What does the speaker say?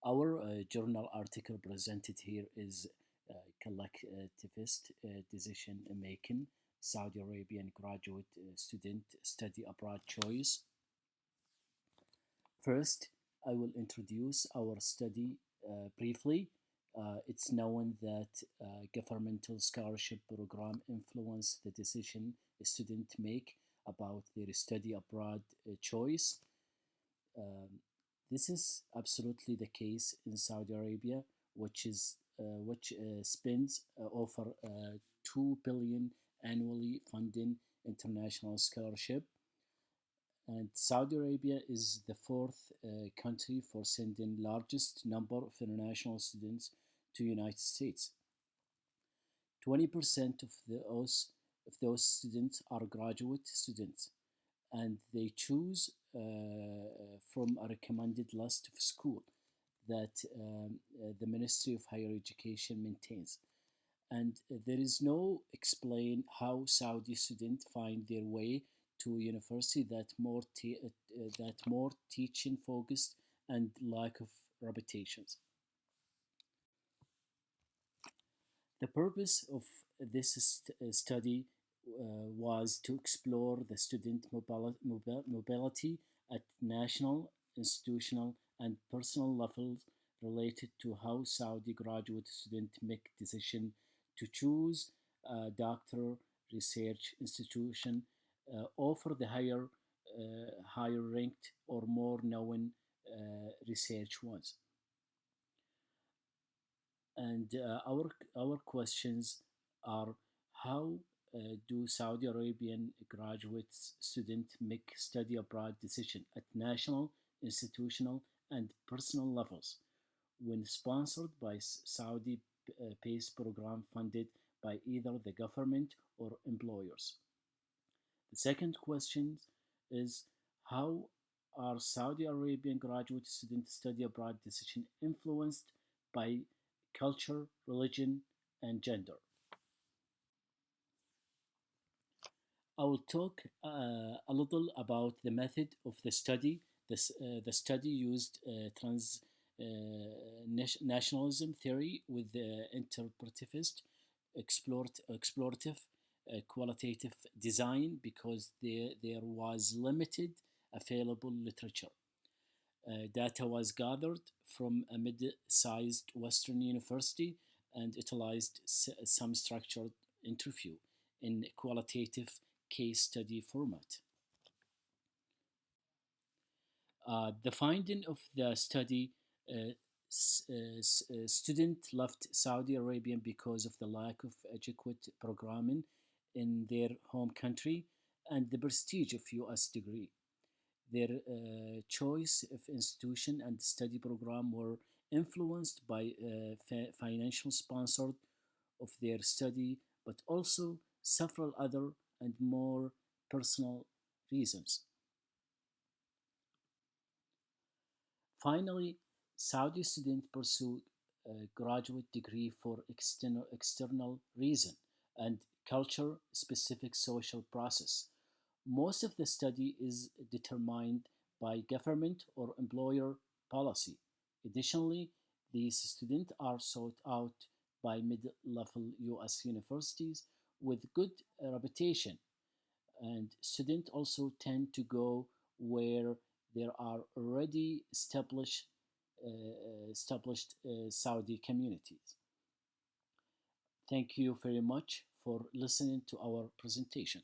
Our journal article presented here is Collectivist Decision Making Saudi Arabian Graduate Student Study Abroad Choice. First, I will introduce our study briefly. It's known that governmental scholarship program influence the decision a student make about their study abroad choice. Um, this is absolutely the case in Saudi Arabia, which spends over 2 billion annually funding international scholarship, and Saudi Arabia is the fourth country for sending largest number of international students to United States. 20% of those students are graduate students, and they choose from a recommended list of school that the Ministry of Higher Education maintains. And there is no explain how Saudi students find their way to university that more teaching focused and lack of reputations. The purpose of this study was to explore the student mobility at national, institutional, and personal levels related to how Saudi graduate students make decision to choose a doctoral research institution over the higher ranked or more known research ones. And our questions are: how do Saudi Arabian graduates students make study abroad decision at national, institutional, and personal levels when sponsored by Saudi PACE program funded by either the government or employers? The second question is: how are Saudi Arabian graduate student study abroad decision influenced by culture, religion, and gender? I will talk a little about the method of the study. The study used nationalism theory with the interpretivist, explorative, qualitative design because there was limited available literature. Data was gathered from a mid-sized Western university and utilized some structured interview in qualitative case study format. The finding of the study: uh, student left Saudi Arabia because of the lack of adequate programming in their home country and the prestige of U.S. degree. Their choice of institution and study program were influenced by financial sponsor of their study, but also several other and more personal reasons. Finally, Saudi students pursue a graduate degree for external reason and culture-specific social process. Most of the study is determined by government or employer policy. Additionally, these students are sought out by mid-level US universities with good reputation, and students also tend to go where there are already established Saudi communities. Thank you very much for listening to our presentation.